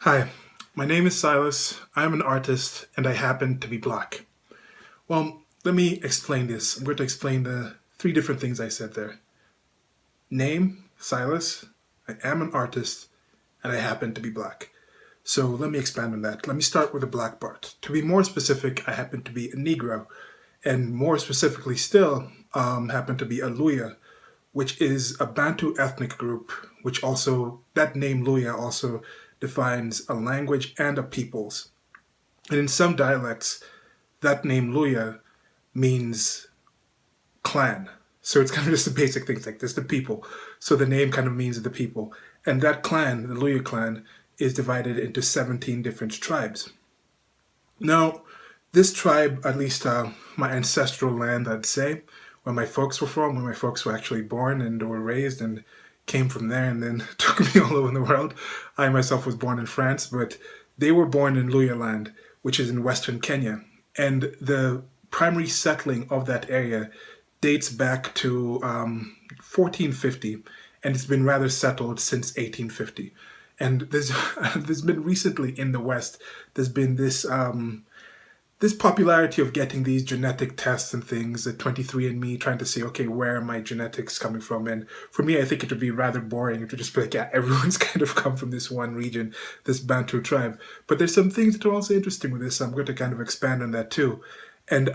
Hi, my name is Silas. I'm an artist and I happen to be black. Well, let me explain this. I'm going to explain the three different things I said there. Name, Silas. I am an artist and I happen to be black. So let me expand on that. Let me start with the black part. To be more specific, I happen to be a Negro, and more specifically still, happen to be a Luya, which is a Bantu ethnic group, which also, that name Luya also defines a language and a peoples. And in some dialects, that name Luya means clan. So it's kind of just the basic things like this, the people. So the name kind of means the people. And that clan, the Luya clan, is divided into 17 different tribes. Now, this tribe, at least my ancestral land, I'd say, where my folks were from, where my folks were actually born and were raised and came from there and then took me all over the world. I myself was born in France, but they were born in Luya land, which is in western Kenya. And the primary settling of that area dates back to 1450, and it's been rather settled since 1850. And there's there's been recently in the West, there's been this popularity of getting these genetic tests and things, the 23andMe, trying to say, okay, where are my genetics coming from? And for me, I think it would be rather boring to just be like, yeah, everyone's kind of come from this one region, this Bantu tribe. But there's some things that are also interesting with this, so I'm going to kind of expand on that too. And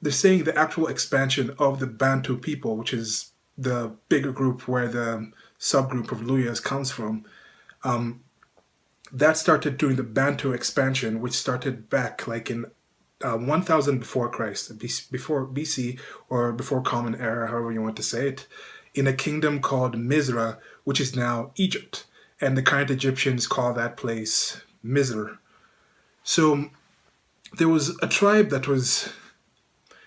they're saying the actual expansion of the Bantu people, which is the bigger group where the subgroup of Luyas comes from, that started during the Bantu expansion, which started back like in 1000 before Christ, before BC, or before Common Era, however you want to say it, in a kingdom called Mizra, which is now Egypt. And the current Egyptians call that place Mizr. So there was a tribe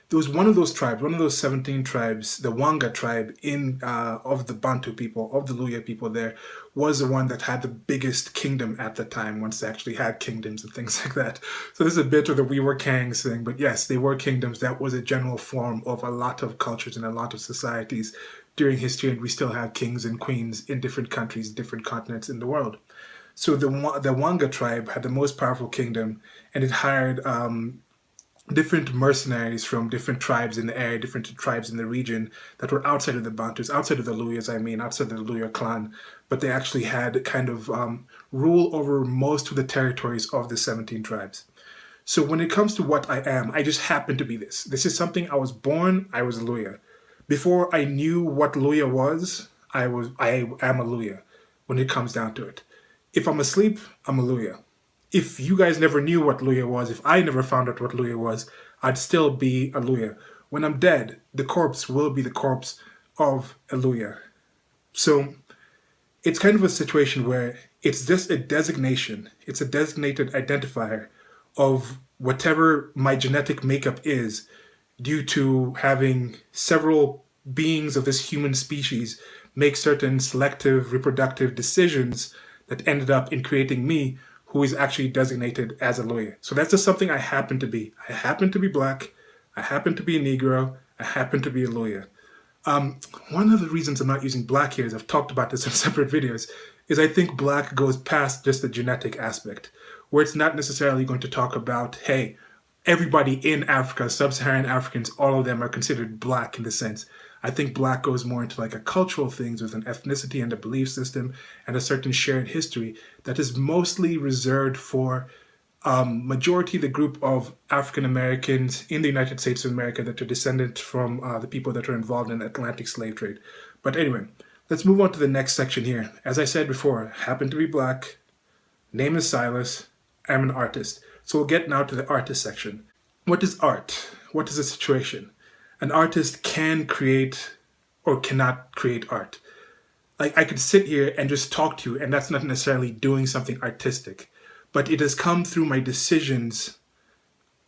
there was one of those tribes, one of those 17 tribes, the Wanga tribe of the Bantu people, of the Luya people there, was the one that had the biggest kingdom at the time, once they actually had kingdoms and things like that. So this is a bit of the we were kings thing, but yes, they were kingdoms. That was a general form of a lot of cultures and a lot of societies during history, and we still have kings and queens in different countries, different continents in the world. So the Wanga tribe had the most powerful kingdom, and it hired different mercenaries from different tribes in the area, different tribes in the region that were outside of the Bantus, outside of the Luyas, I mean, outside of the Luya clan, but they actually had kind of rule over most of the territories of the 17 tribes. So when it comes to what I am, I just happen to be this. This is something I was born, I was a Luya. Before I knew what Luya was, I am a Luya when it comes down to it. If I'm asleep, I'm a Luya. If you guys never knew what Luya was, if I never found out what Luya was, I'd still be a Luya. When I'm dead, the corpse will be the corpse of a Luya. So it's kind of a situation where it's just a designation, it's a designated identifier of whatever my genetic makeup is due to having several beings of this human species make certain selective reproductive decisions that ended up in creating me, who is actually designated as a lawyer. So that's just something I happen to be. I happen to be black. I happen to be a Negro. I happen to be a lawyer. One of the reasons I'm not using black here, as I've talked about this in separate videos, is I think black goes past just the genetic aspect, where it's not necessarily going to talk about, hey, everybody in Africa, sub-Saharan Africans, all of them are considered black in the sense. I think black goes more into like a cultural things with an ethnicity and a belief system and a certain shared history that is mostly reserved for majority of the group of African Americans in the United States of America that are descendant from the people that are involved in the Atlantic slave trade. But anyway, let's move on to the next section here. As I said before, happen to be black, name is Silas, I'm an artist. So we'll get now to the artist section. What is art? What is a situation? An artist can create or cannot create art. Like I could sit here and just talk to you, and that's not necessarily doing something artistic, but it has come through my decisions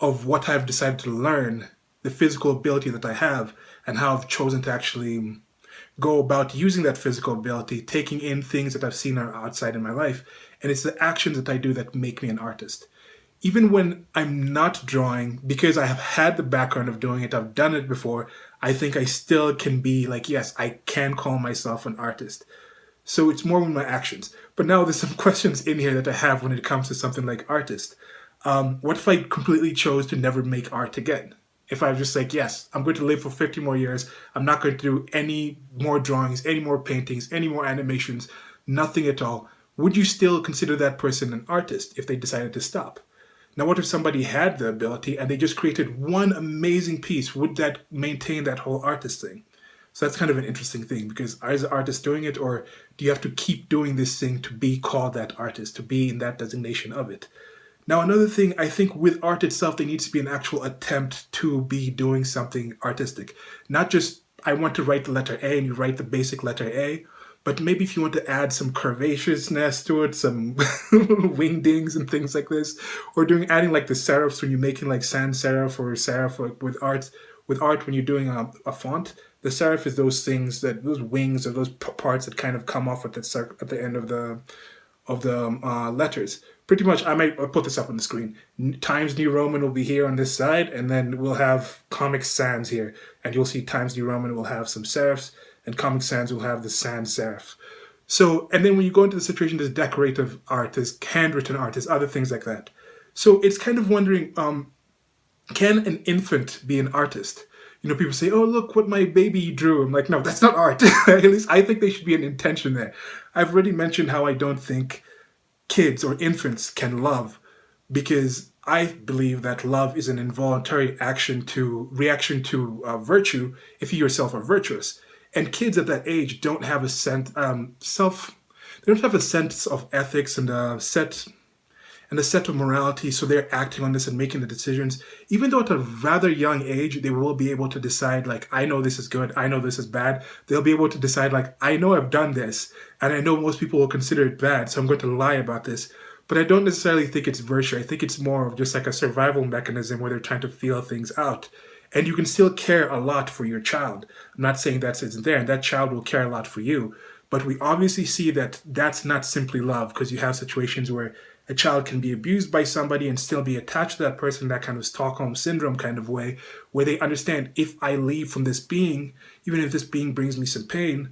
of what I've decided to learn, the physical ability that I have, and how I've chosen to actually go about using that physical ability, taking in things that I've seen are outside in my life. And it's the actions that I do that make me an artist. Even when I'm not drawing, because I have had the background of doing it, I've done it before, I think I still can be like, yes, I can call myself an artist. So it's more with my actions. But now there's some questions in here that I have when it comes to something like artist. What if I completely chose to never make art again? If I was just like, yes, I'm going to live for 50 more years, I'm not going to do any more drawings, any more paintings, any more animations, nothing at all. Would you still consider that person an artist if they decided to stop? Now, what if somebody had the ability and they just created one amazing piece? Would that maintain that whole artist thing? So that's kind of an interesting thing, because is the artist doing it, or do you have to keep doing this thing to be called that artist, to be in that designation of it? Now, another thing, I think with art itself, there needs to be an actual attempt to be doing something artistic. Not just, I want to write the letter A and you write the basic letter A, but maybe if you want to add some curvaceousness to it, some wingdings and things like this, or adding like the serifs when you're making like sans serif or serif with art when you're doing a font. The serif is those things, those wings or those parts that kind of come off at the end of the letters. Pretty much, I'll put this up on the screen. Times New Roman will be here on this side, and then we'll have Comic Sans here. And you'll see Times New Roman will have some serifs, and Comic Sans will have the sans serif. So, and then when you go into the situation, there's decorative art, there's handwritten art, there's other things like that. So it's kind of wondering, can an infant be an artist? You know, people say, oh, look what my baby drew. I'm like, no, that's not art. At least I think there should be an intention there. I've already mentioned how I don't think kids or infants can love, because I believe that love is an involuntary reaction to virtue if you yourself are virtuous. And kids at that age don't have a sense they don't have a sense of ethics and a set of morality, so they're acting on this and making the decisions. Even though at a rather young age, they will be able to decide, like, I know this is good, I know this is bad. They'll be able to decide, like, I know I've done this, and I know most people will consider it bad, so I'm going to lie about this. But I don't necessarily think it's virtue. I think it's more of just like a survival mechanism where they're trying to feel things out. And you can still care a lot for your child. I'm not saying that isn't there, and that child will care a lot for you. But we obviously see that that's not simply love, because you have situations where a child can be abused by somebody and still be attached to that person, that kind of Stockholm syndrome kind of way, where they understand, if I leave from this being, even if this being brings me some pain,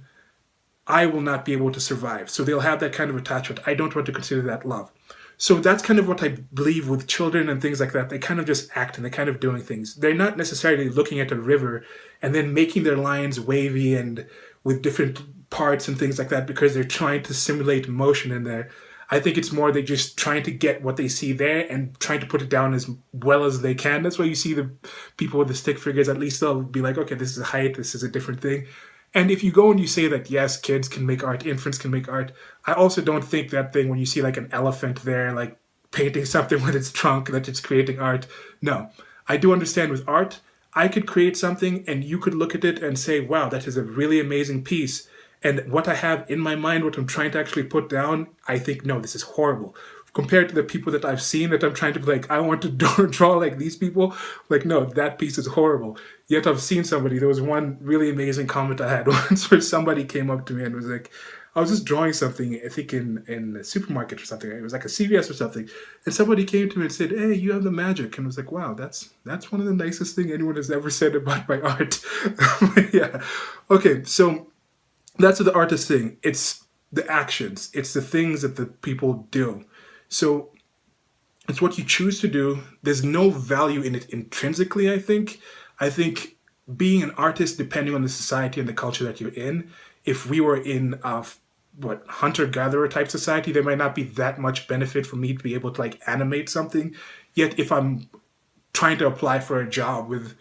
I will not be able to survive. So they'll have that kind of attachment. I don't want to consider that love. So that's kind of what I believe with children and things like that. They kind of just act and they're kind of doing things. They're not necessarily looking at a river and then making their lines wavy and with different parts and things like that because they're trying to simulate motion in there. I think it's more they're just trying to get what they see there and trying to put it down as well as they can. That's why you see the people with the stick figures, at least they'll be like, okay, this is a height, this is a different thing. And if you go and you say that, yes, kids can make art, infants can make art, I also don't think that thing when you see like an elephant there, like painting something with its trunk, that it's creating art. No, I do understand with art, I could create something and you could look at it and say, wow, that is a really amazing piece. And what I have in my mind, what I'm trying to actually put down, I think, no, this is horrible. Compared to the people that I've seen that I'm trying to be like, I want to draw like these people. Like, no, that piece is horrible. Yet I've seen somebody, there was one really amazing comment I had once where somebody came up to me and was like, I was just drawing something, I think in a supermarket or something. It was like a CVS or something. And somebody came to me and said, hey, you have the magic. And I was like, wow, that's one of the nicest things anyone has ever said about my art. Yeah. Okay, so that's the artist thing. It's the actions. It's the things that the people do. So it's what you choose to do. There's no value in it intrinsically, I think. I think being an artist, depending on the society and the culture that you're in, if we were in a hunter-gatherer type society, there might not be that much benefit for me to be able to like animate something. Yet if I'm trying to apply for a job with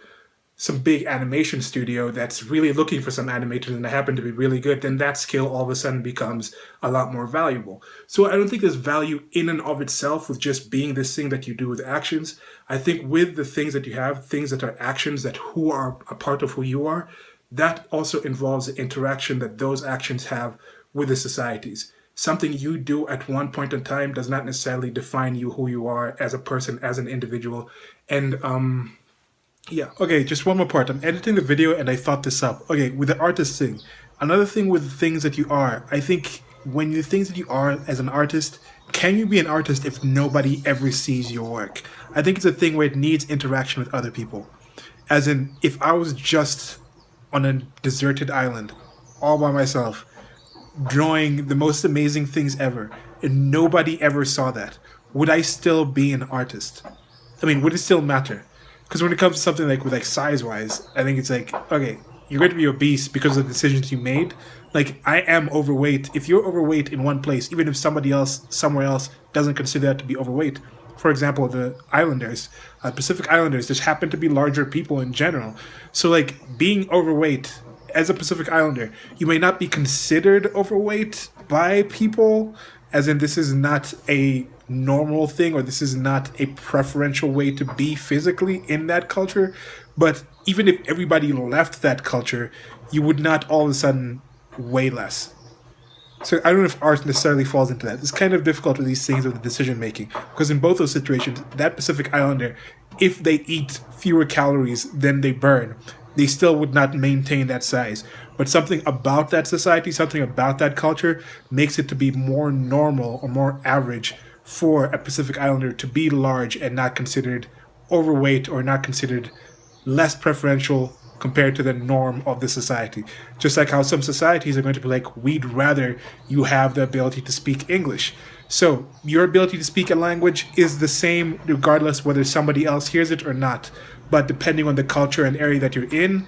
some big animation studio that's really looking for some animators and I happen to be really good, then that skill all of a sudden becomes a lot more valuable. So I don't think there's value in and of itself with just being this thing that you do with actions. I think with the things that you have, things that are actions that who are a part of who you are, that also involves the interaction that those actions have with the societies. Something you do at one point in time does not necessarily define you, who you are as a person, as an individual. And yeah, okay, just one more part. I'm editing the video and I thought this up. Okay, with the artist thing, another thing with the things that you are, I think when the things that you are as an artist, can you be an artist if nobody ever sees your work? I think it's a thing where it needs interaction with other people. As in, if I was just on a deserted island, all by myself, drawing the most amazing things ever, and nobody ever saw that, would I still be an artist? I mean, would it still matter? Because when it comes to something like with like size wise, I think it's like, okay, you're going to be obese because of the decisions you made. Like, I am overweight. If you're overweight in one place, even if somebody else somewhere else doesn't consider that to be overweight, for example, the Islanders, Pacific Islanders, just happen to be larger people in general. So, like, being overweight as a Pacific Islander, you may not be considered overweight by people, as in this is not a normal thing or this is not a preferential way to be physically in that culture. But even if everybody left that culture, you would not all of a sudden weigh less. So I don't know if art necessarily falls into that. It's kind of difficult with these things with the decision making, because in both those situations, that Pacific Islander, if they eat fewer calories than they burn, they still would not maintain that size. But something about that society, something about that culture, makes it to be more normal or more average for a Pacific Islander to be large and not considered overweight or not considered less preferential compared to the norm of the society. Just like how some societies are going to be like, we'd rather you have the ability to speak English. So your ability to speak a language is the same regardless whether somebody else hears it or not. But depending on the culture and area that you're in,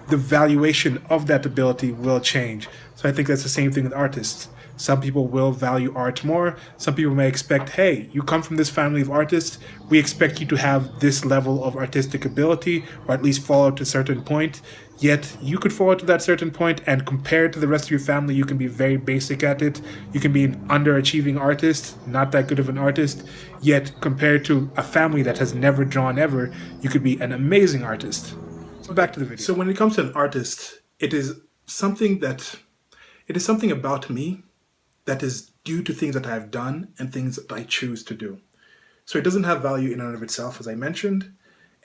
the valuation of that ability will change. So I think that's the same thing with artists. Some people will value art more. Some people may expect, hey, you come from this family of artists. We expect you to have this level of artistic ability, or at least follow to a certain point. Yet you could follow to that certain point, and compared to the rest of your family, you can be very basic at it. You can be an underachieving artist, not that good of an artist. Yet compared to a family that has never drawn ever, you could be an amazing artist. So back to the video. So when it comes to an artist, it is something about me that is due to things that I have done and things that I choose to do. So it doesn't have value in and of itself, as I mentioned,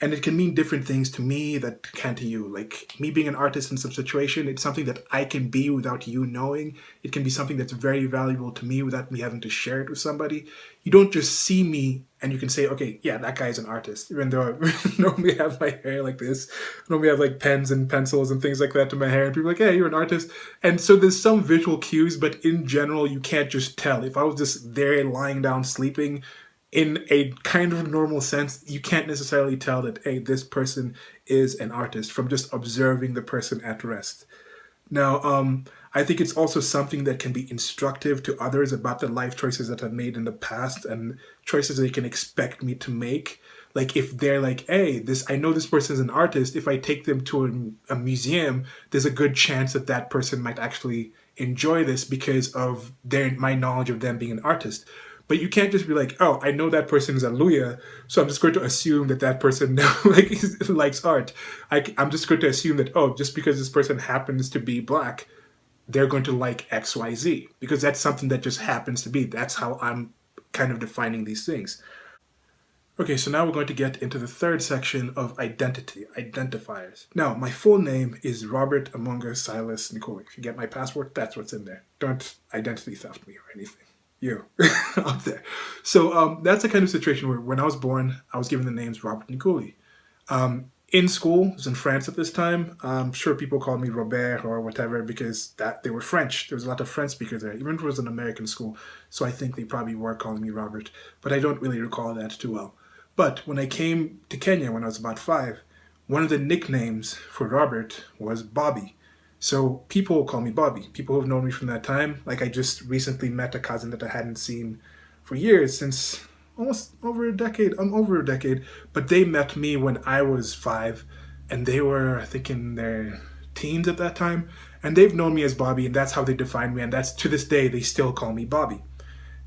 and it can mean different things to me that can to you. Like me being an artist in some situation, it's something that I can be without you knowing. It can be something that's very valuable to me without me having to share it with somebody. You don't just see me and you can say, okay, yeah, that guy's an artist, even though I normally have my hair like this. I normally have like pens and pencils and things like that to my hair, and people are like, hey, you're an artist. And so there's some visual cues, but in general, you can't just tell. If I was just there lying down sleeping, in a kind of normal sense, you can't necessarily tell that, hey, this person is an artist from just observing the person at rest. Now, I think it's also something that can be instructive to others about the life choices that I've made in the past and choices they can expect me to make. Like if they're like, hey, I know this person is an artist. If I take them to a museum, there's a good chance that that person might actually enjoy this because of my knowledge of them being an artist. But you can't just be like, oh, I know that person is a Luya, so I'm just going to assume that that person likes art. I'm just going to assume that, oh, just because this person happens to be black, they're going to like X, Y, Z. Because that's something that just happens to be. That's how I'm kind of defining these things. Okay, so now we're going to get into the third section of identity, identifiers. Now, my full name is Robert Amunga Silas Nicole. If you get my passport, that's what's in there. Don't identity theft me or anything. You up there. So that's the kind of situation where when I was born, I was given the names Robert Nicoli. In school, I was in France at this time. I'm sure people called me Robert or whatever because they were French. There was a lot of French speakers there, even if it was an American school. So I think they probably were calling me Robert, but I don't really recall that too well. But when I came to Kenya when I was about 5, one of the nicknames for Robert was Bobby. So people call me Bobby. People who've known me from that time. Like I just recently met a cousin that I hadn't seen for years, since almost over a decade. I'm over a decade. But they met me when I was 5, and they were, I think, in their teens at that time. And they've known me as Bobby, and that's how they define me. And that's, to this day, they still call me Bobby.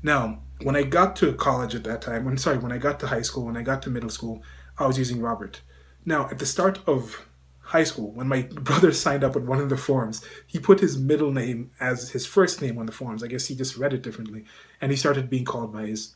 Now, when I got to college at that time, when I got to high school, when I got to middle school, I was using Robert. Now, at the start of high school, when my brother signed up with one of the forms, he put his middle name as his first name on the forms. I guess he just read it differently, and he started being called by his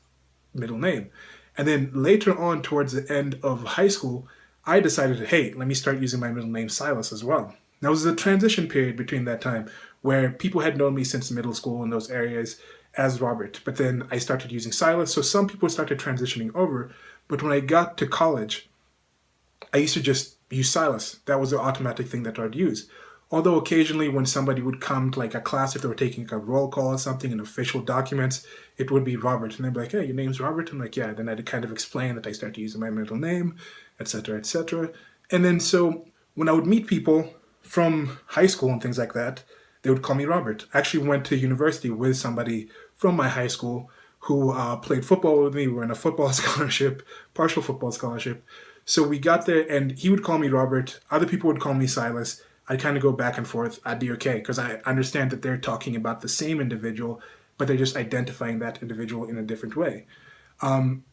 middle name. And then later on, towards the end of high school, I decided, hey, let me start using my middle name Silas as well. There was a transition period between that time where people had known me since middle school in those areas as Robert, but then I started using Silas, so some people started transitioning over. But when I got to college, I used to just use Silas. That was the automatic thing that I'd use. Although occasionally when somebody would come to like a class, if they were taking a roll call or something in official documents, it would be Robert. And they'd be like, hey, your name's Robert? I'm like, yeah. Then I'd kind of explain that I started using my middle name, etc., etc. And then so when I would meet people from high school and things like that, they would call me Robert. I actually went to university with somebody from my high school who played football with me. We were in a football scholarship, partial football scholarship. So we got there and he would call me Robert. Other people would call me Silas. I'd kind of go back and forth. I'd be okay because I understand that they're talking about the same individual, but they're just identifying that individual in a different way. And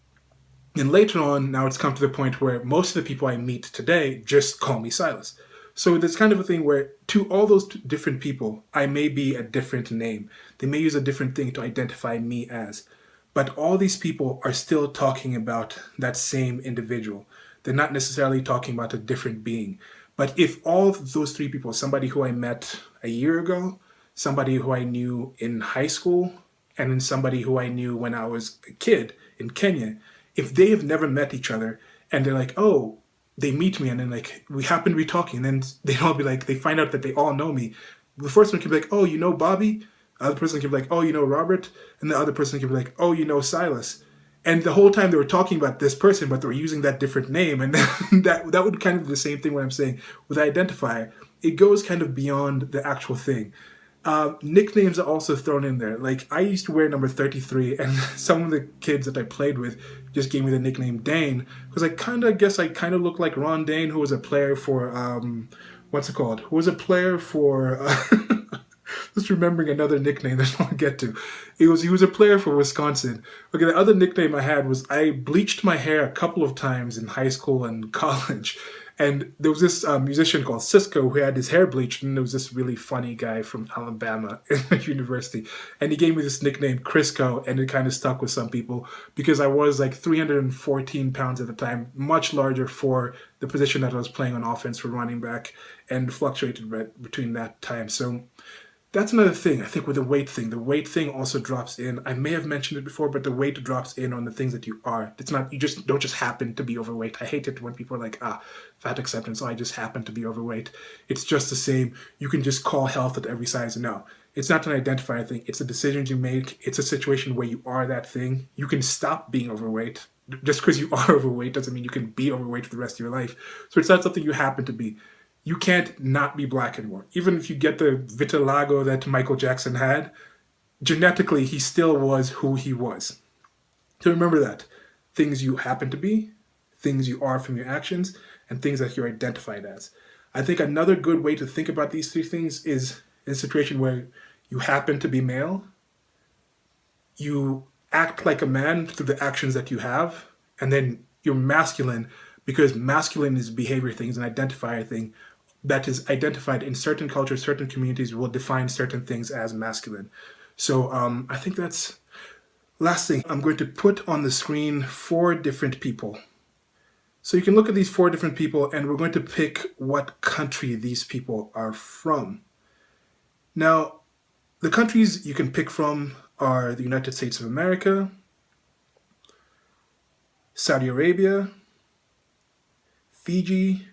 later on, now it's come to the point where most of the people I meet today just call me Silas. So there's kind of a thing where to all those different people, I may be a different name. They may use a different thing to identify me as. But all these people are still talking about that same individual. They're not necessarily talking about a different being. But if all of those three people, somebody who I met a year ago, somebody who I knew in high school, and then somebody who I knew when I was a kid in Kenya, if they have never met each other and they're like, oh, they meet me and then like we happen to be talking, and then they all be like, they find out that they all know me. The first one can be like, oh, you know Bobby? The other person can be like, oh, you know Robert? And the other person can be like, oh, you know Silas. And the whole time they were talking about this person, but they were using that different name. And that would kind of be the same thing what I'm saying with identifier. It goes kind of beyond the actual thing. Nicknames are also thrown in there. Like I used to wear number 33 and some of the kids that I played with just gave me the nickname Dane because I kind of look like Ron Dane, who was a player for, what's it called? Who was a player for, just remembering another nickname that I'll get to. He was a player for Wisconsin. Okay, the other nickname I had was I bleached my hair a couple of times in high school and college. And there was this musician called Cisco who had his hair bleached, and there was this really funny guy from Alabama in university. And he gave me this nickname, Crisco, and it kind of stuck with some people because I was like 314 pounds at the time, much larger for the position that I was playing on offense for running back, and fluctuated between that time. So that's another thing, I think, with the weight thing. The weight thing also drops in. I may have mentioned it before, but the weight drops in on the things that you are. It's not, you just don't just happen to be overweight. I hate it when people are like, fat acceptance, I just happen to be overweight. It's just the same. You can just call health at every size. No, it's not an identifier thing. It's a decision you make. It's a situation where you are that thing. You can stop being overweight. Just because you are overweight doesn't mean you can be overweight for the rest of your life. So it's not something you happen to be. You can't not be black anymore. Even if you get the vitiligo that Michael Jackson had, genetically, he still was who he was. So remember that. Things you happen to be, things you are from your actions, and things that you're identified as. I think another good way to think about these three things is in a situation where you happen to be male, you act like a man through the actions that you have, and then you're masculine because masculine is a behavior thing, is an identifier thing that is identified in certain cultures, certain communities will define certain things as masculine. So I think that's last thing. I'm going to put on the screen 4 different people. So you can look at these 4 different people and we're going to pick what country these people are from. Now, the countries you can pick from are the United States of America, Saudi Arabia, Fiji,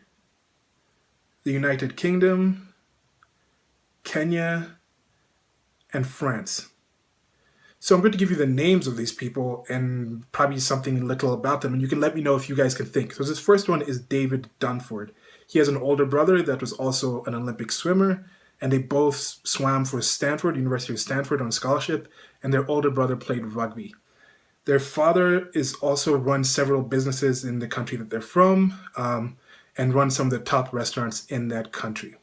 the United Kingdom, Kenya, and France. So I'm going to give you the names of these people and probably something little about them, and you can let me know if you guys can think. So this first one is David Dunford. He has an older brother that was also an Olympic swimmer, and they both swam for Stanford, University of Stanford on scholarship, and their older brother played rugby. Their father is also runs several businesses in the country that they're from, and run some of the top restaurants in that country.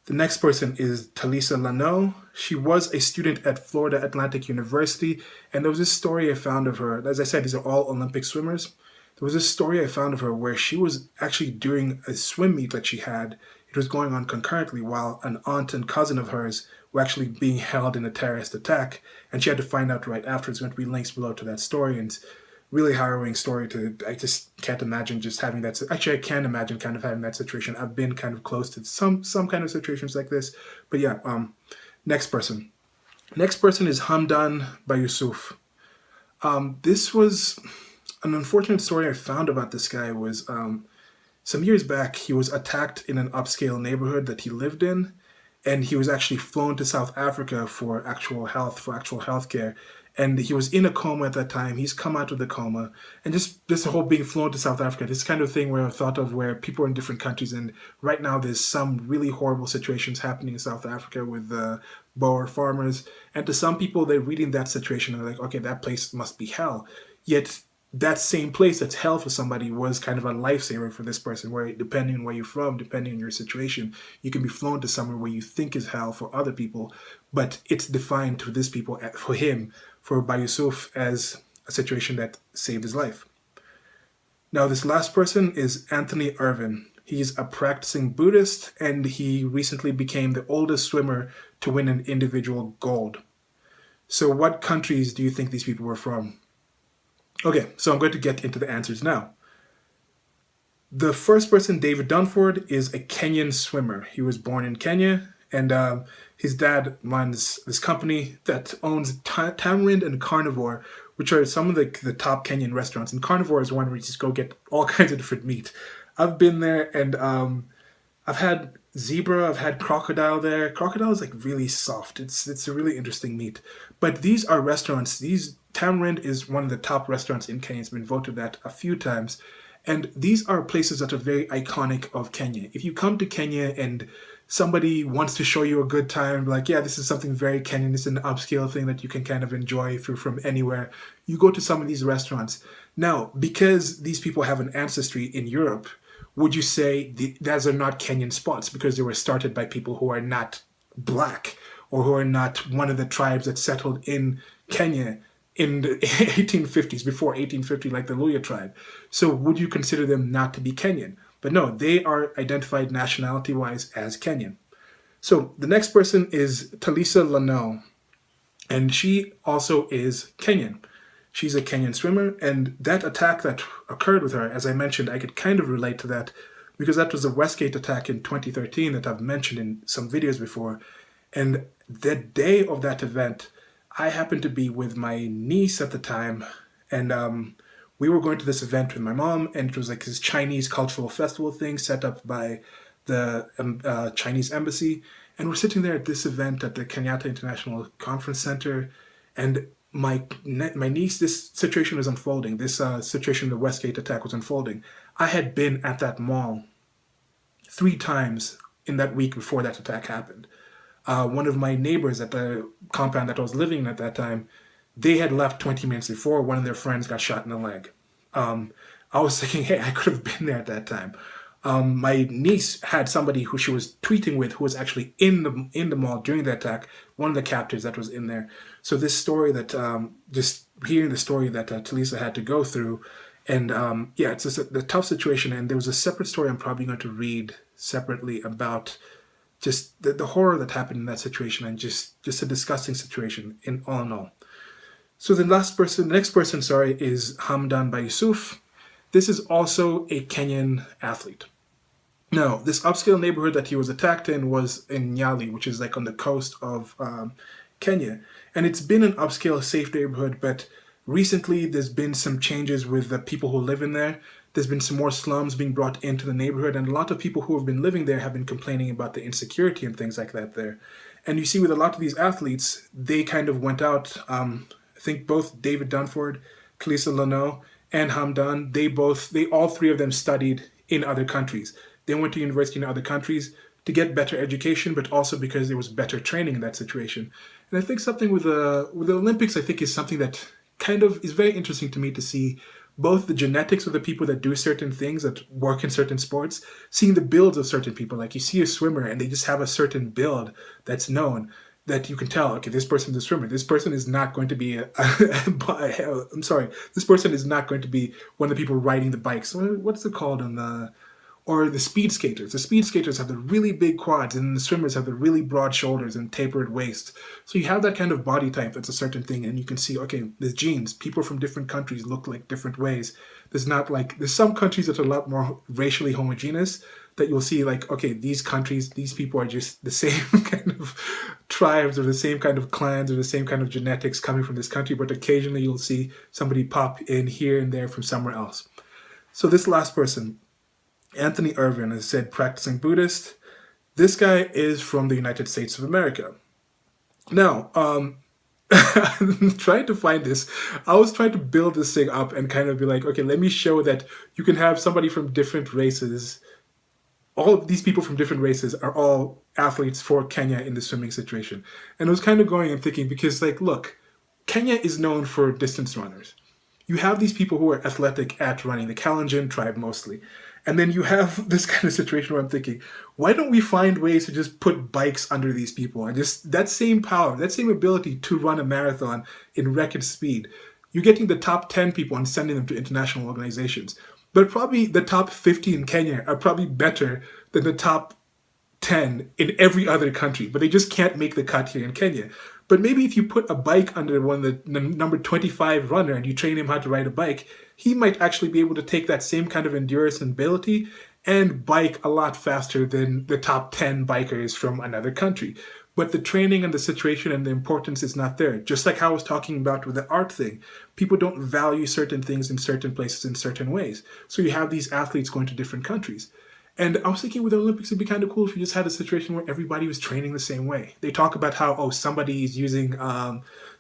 The next person is Talisa Mano. She was a student at Florida Atlantic University, and there was this story I found of her. As I said, these are all Olympic swimmers. There was this story I found of her where she was actually doing a swim meet that she had. It was going on concurrently while an aunt and cousin of hers were actually being held in a terrorist attack, and she had to find out right afterwards. There's going to be links below to that story, and really harrowing story I just can't imagine just having that. Actually, I can imagine kind of having that situation. I've been kind of close to some kind of situations like this. But yeah, next person. Next person is Hamdan Bayusuf. This was an unfortunate story I found about this guy was some years back, he was attacked in an upscale neighborhood that he lived in, and he was actually flown to South Africa for actual health care. And he was in a coma at that time. He's come out of the coma, and just this whole being flown to South Africa, this kind of thing where I thought of where people are in different countries, and right now there's some really horrible situations happening in South Africa with Boer farmers, and to some people they're reading that situation and they're like, okay, that place must be hell. Yet that same place that's hell for somebody was kind of a lifesaver for this person, where depending on where you're from, depending on your situation, you can be flown to somewhere where you think is hell for other people, but it's defined to this people, for him, for Bayusuf, as a situation that saved his life. Now, this last person is Anthony Ervin. He's a practicing Buddhist, and he recently became the oldest swimmer to win an individual gold. So what countries do you think these people were from? Okay, so I'm going to get into the answers now. The first person, David Dunford, is a Kenyan swimmer. He was born in Kenya, and his dad runs this company that owns Tamarind and Carnivore, which are some of the top Kenyan restaurants. And Carnivore is one where you just go get all kinds of different meat. I've been there, and I've had zebra, I've had crocodile there. Crocodile is like really soft. It's a really interesting meat. But these are restaurants. Tamarind is one of the top restaurants in Kenya. It's been voted that a few times. And these are places that are very iconic of Kenya. If you come to Kenya and somebody wants to show you a good time, like, yeah, this is something very Kenyan, this is an upscale thing that you can kind of enjoy if you're from anywhere, you go to some of these restaurants. Now, because these people have an ancestry in Europe, would you say those are not Kenyan spots because they were started by people who are not black or who are not one of the tribes that settled in Kenya in the 1850s, before 1850, like the Luya tribe? So would you consider them not to be Kenyan? But no, they are identified nationality-wise as Kenyan. So the next person is Talisa Mano, and she also is Kenyan. She's a Kenyan swimmer, and that attack that occurred with her, as I mentioned, I could kind of relate to that because that was the Westgate attack in 2013 that I've mentioned in some videos before. And the day of that event, I happened to be with my niece at the time, and we were going to this event with my mom, and it was like this Chinese cultural festival thing set up by the Chinese embassy. And we're sitting there at this event at the Kenyatta International Conference Center, and my niece, this situation was unfolding. This situation, the Westgate attack, was unfolding. I had been at that mall 3 times in that week before that attack happened. One of my neighbors at the compound that I was living in at that time, they had left 20 minutes before. One of their friends got shot in the leg. I was thinking, hey, I could have been there at that time. My niece had somebody who she was tweeting with who was actually in the mall during the attack, one of the captors that was in there. So this story that, just hearing the story that Talisa had to go through, and yeah, it's just a tough situation. And there was a separate story I'm probably going to read separately about just the horror that happened in that situation, and just a disgusting situation in all in all. So the next person, is Hamdan Bayusuf. This is also a Kenyan athlete. Now, this upscale neighborhood that he was attacked in was in Nyali, which is like on the coast of Kenya. And it's been an upscale, safe neighborhood, but recently there's been some changes with the people who live in there. There's been some more slums being brought into the neighborhood, and a lot of people who have been living there have been complaining about the insecurity and things like that there. And you see with a lot of these athletes, they kind of went out, I think both David Dunford, Talisa Mano, and Hamdan, they all 3 of them studied in other countries. They went to university in other countries to get better education, but also because there was better training in that situation. And I think something with the Olympics, I think, is something that kind of is very interesting to me, to see both the genetics of the people that do certain things, that work in certain sports, seeing the builds of certain people. Like you see a swimmer and they just have a certain build that's known, that you can tell, okay, this person's a swimmer. This person is not going to be this person is not going to be one of the people riding the bikes. What's it called or the speed skaters. The speed skaters have the really big quads, and the swimmers have the really broad shoulders and tapered waists. So you have that kind of body type that's a certain thing, and you can see, okay, there's genes. People from different countries look like different ways. There's some countries that are a lot more racially homogeneous, that you'll see like, okay, these countries, these people are just the same kind of tribes or the same kind of clans or the same kind of genetics coming from this country, but occasionally you'll see somebody pop in here and there from somewhere else. So this last person Anthony Ervin is said practicing Buddhist. This guy is from the United States of America. Now, I'm trying to find this. I was trying to build this thing up and kind of be like, okay, let me show that you can have somebody from different races. All of these people from different races are all athletes for Kenya in the swimming situation. And I was kind of going and thinking, because like, look, Kenya is known for distance runners. You have these people who are athletic at running, the Kalenjin tribe mostly. And then you have this kind of situation where I'm thinking, why don't we find ways to just put bikes under these people and just that same power, that same ability to run a marathon in record speed? You're getting the top 10 people and sending them to international organizations. But probably the top 50 in Kenya are probably better than the top 10 in every other country, but they just can't make the cut here in Kenya. But maybe if you put a bike under one of the number 25 runner and you train him how to ride a bike, he might actually be able to take that same kind of endurance and ability and bike a lot faster than the top 10 bikers from another country. But the training and the situation and the importance is not there. Just like how I was talking about with the art thing. People don't value certain things in certain places in certain ways. So you have these athletes going to different countries. And I was thinking with the Olympics, it'd be kind of cool if you just had a situation where everybody was training the same way. They talk about how, oh, somebody is using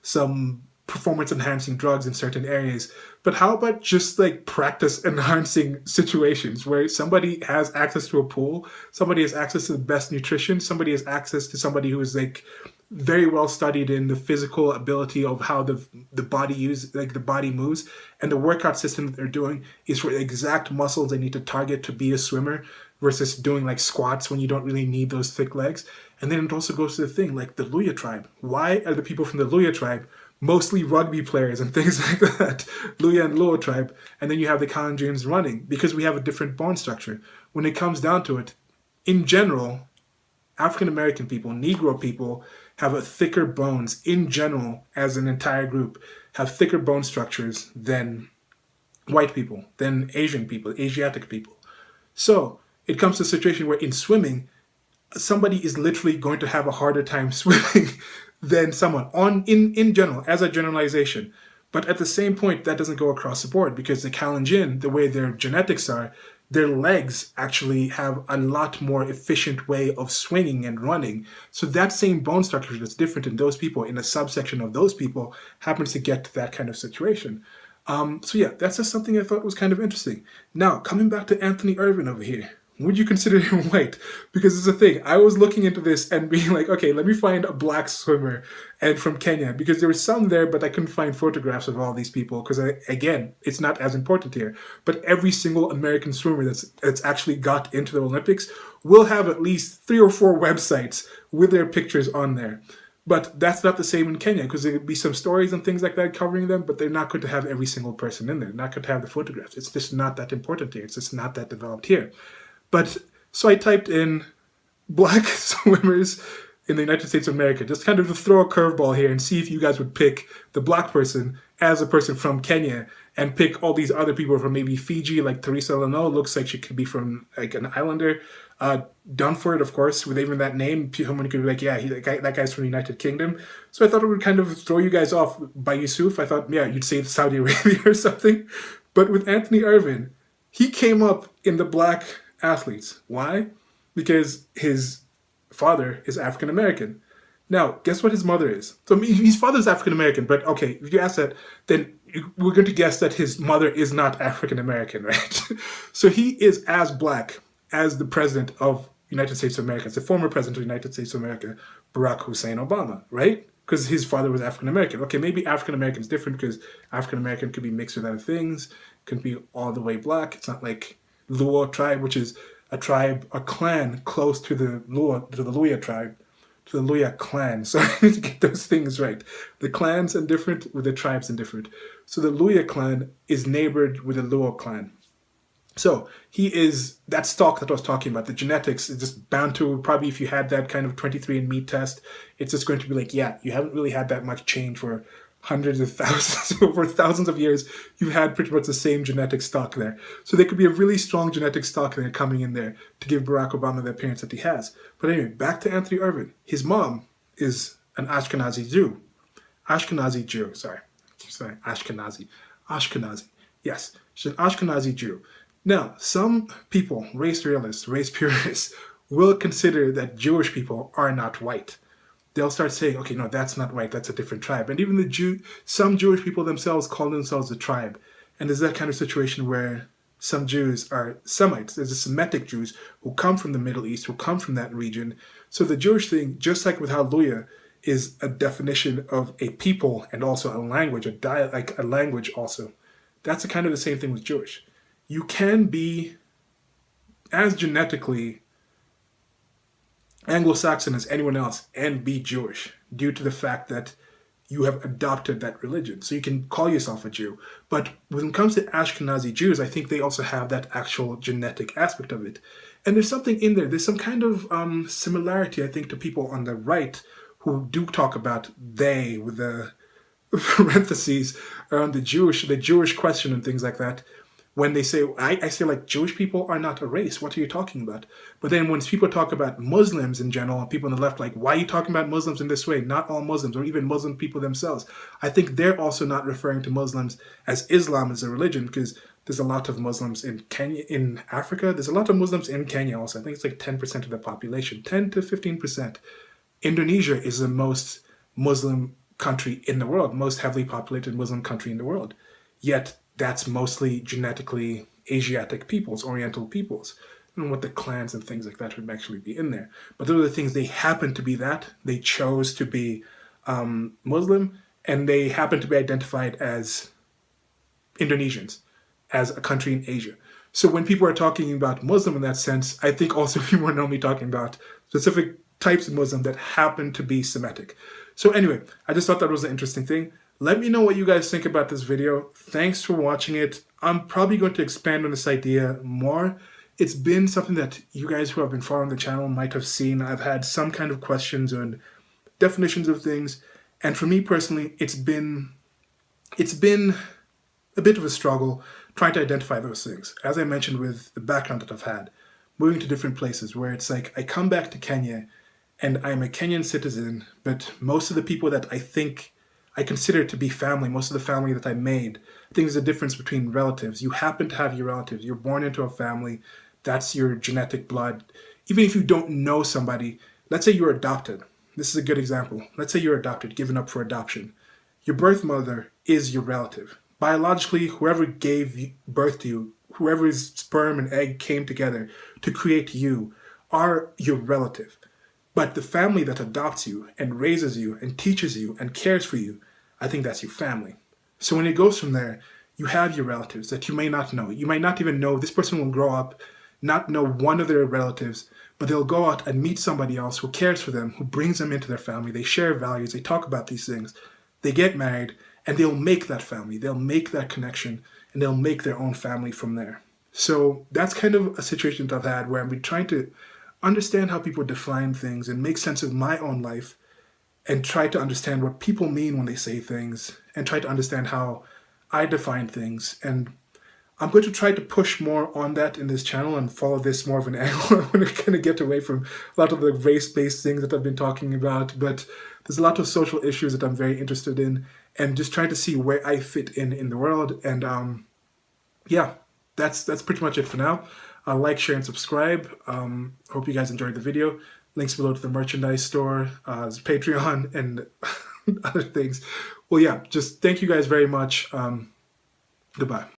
some performance-enhancing drugs in certain areas. But how about just like practice-enhancing situations where somebody has access to a pool, somebody has access to the best nutrition, somebody has access to somebody who is like very well studied in the physical ability of how the body moves, and the workout system that they're doing is for the exact muscles they need to target to be a swimmer versus doing like squats when you don't really need those thick legs. And then it also goes to the thing like the Luya tribe. Why are the people from the Luya tribe mostly rugby players and things like that? Luya and Luo tribe. And then you have the Kalenjins running because we have a different bone structure. When it comes down to it, in general, African American people, Negro people have a thicker bones in general as an entire group, have thicker bone structures than white people, than Asian people, Asiatic people. So it comes to a situation where in swimming, somebody is literally going to have a harder time swimming than someone in general, as a generalization. But at the same point, that doesn't go across the board because the Kalenjin, the way their genetics are, their legs actually have a lot more efficient way of swinging and running. So that same bone structure that's different in those people, in a subsection of those people, happens to get to that kind of situation. So yeah, that's just something I thought was kind of interesting. Now, coming back to Anthony Ervin over here. Would you consider him white? Because it's a thing. I was looking into this and being like, okay, let me find a black swimmer and from Kenya, because there were some there, but I couldn't find photographs of all these people because, again, it's not as important here. But every single American swimmer that's actually got into the Olympics will have at least 3 or 4 websites with their pictures on there. But that's not the same in Kenya because there could be some stories and things like that covering them, but they're not going to have every single person in there. They're not going to have the photographs. It's just not that important here. It's just not that developed here. But so I typed in black swimmers in the United States of America, just kind of to throw a curveball here and see if you guys would pick the black person as a person from Kenya and pick all these other people from maybe Fiji, like Talisa Mano, looks like she could be from like an islander. Dunford, of course, with even that name, someone could be like, yeah, that guy's from the United Kingdom. So I thought it would kind of throw you guys off by Yusuf. I thought, yeah, you'd say Saudi Arabia or something. But with Anthony Ervin, he came up in the black athletes. Why? Because his father is African American. Now, guess what his mother is? So his father's African American, but okay, if you ask that, then we're going to guess that his mother is not African American, right? So he is as black as the president of United States of America, as the former president of the United States of America, Barack Hussein Obama, right? Because his father was African American. Okay, maybe African American is different because African American could be mixed with other things, could be all the way black. It's not like Luo tribe, which is a tribe, a clan close to the Luya tribe, to the Luya clan. So I need to get those things right. The clans are different with the tribes and different. So the Luya clan is neighbored with the Luo clan. So he is, that stock that I was talking about, the genetics is just bound to, probably if you had that kind of 23andMe test, it's just going to be like, yeah, you haven't really had that much change for hundreds of thousands, over thousands of years, you've had pretty much the same genetic stock there. So there could be a really strong genetic stock there coming in there to give Barack Obama the appearance that he has. But anyway, back to Anthony Ervin. His mom is an Ashkenazi Jew. Ashkenazi. Yes, she's an Ashkenazi Jew. Now, some people, race realists, race purists, will consider that Jewish people are not white. They'll start saying, okay, no, that's not white, that's a different tribe. And even some Jewish people themselves call themselves a tribe. And there's that kind of situation where some Jews are Semites. There's the Semitic Jews who come from the Middle East, who come from that region. So the Jewish thing, just like with Hallelujah, is a definition of a people and also a language, like a language also. That's kind of the same thing with Jewish. You can be as genetically Anglo-Saxon as anyone else and be Jewish due to the fact that you have adopted that religion. So you can call yourself a Jew. But when it comes to Ashkenazi Jews, I think they also have that actual genetic aspect of it. And there's something in there. There's some kind of similarity, I think, to people on the right who do talk about they with the parentheses around the Jewish question and things like that. When they say, I say like, Jewish people are not a race. What are you talking about? But then when people talk about Muslims in general, and people on the left like, why are you talking about Muslims in this way? Not all Muslims, or even Muslim people themselves. I think they're also not referring to Muslims as Islam as a religion, because there's a lot of Muslims in Kenya, in Africa. There's a lot of Muslims in Kenya also. I think it's like 10% of the population, 10 to 15%. Indonesia is the most Muslim country in the world, most heavily populated Muslim country in the world. Yet that's mostly genetically Asiatic peoples, Oriental peoples. I don't know what the clans and things like that would actually be in there. But those are the things, they happen to be that. They chose to be Muslim, and they happen to be identified as Indonesians, as a country in Asia. So when people are talking about Muslim in that sense, I think also people are normally talking about specific types of Muslim that happen to be Semitic. So anyway, I just thought that was an interesting thing. Let me know what you guys think about this video. Thanks for watching it. I'm probably going to expand on this idea more. It's been something that you guys who have been following the channel might have seen. I've had some kind of questions on definitions of things. And for me personally, it's been a bit of a struggle trying to identify those things. As I mentioned with the background that I've had, moving to different places where it's like I come back to Kenya and I'm a Kenyan citizen, but most of the people that I consider to be family, most of the family that I made, I think there's a difference between relatives. You happen to have your relatives. You're born into a family. That's your genetic blood. Even if you don't know somebody, let's say you're adopted. This is a good example. Let's say you're adopted, given up for adoption. Your birth mother is your relative. Biologically, whoever gave birth to you, whoever's sperm and egg came together to create you, are your relative. But the family that adopts you and raises you and teaches you and cares for you, I think that's your family. So when it goes from there, you have your relatives that you may not know. You might not even know. This person will grow up, not know one of their relatives, but they'll go out and meet somebody else who cares for them, who brings them into their family. They share values. They talk about these things. They get married, and they'll make that family. They'll make that connection, and they'll make their own family from there. So that's kind of a situation that I've had where I've been trying to understand how people define things and make sense of my own life, and try to understand what people mean when they say things, and try to understand how I define things. And I'm going to try to push more on that in this channel and follow this more of an angle. I'm going to kind of get away from a lot of the race-based things that I've been talking about, but there's a lot of social issues that I'm very interested in, and just trying to see where I fit in the world. And yeah, that's pretty much it for now. Like, share, and subscribe. Hope you guys enjoyed the video. Links below to the merchandise store, Patreon, and other things. Well, yeah, just thank you guys very much. Goodbye.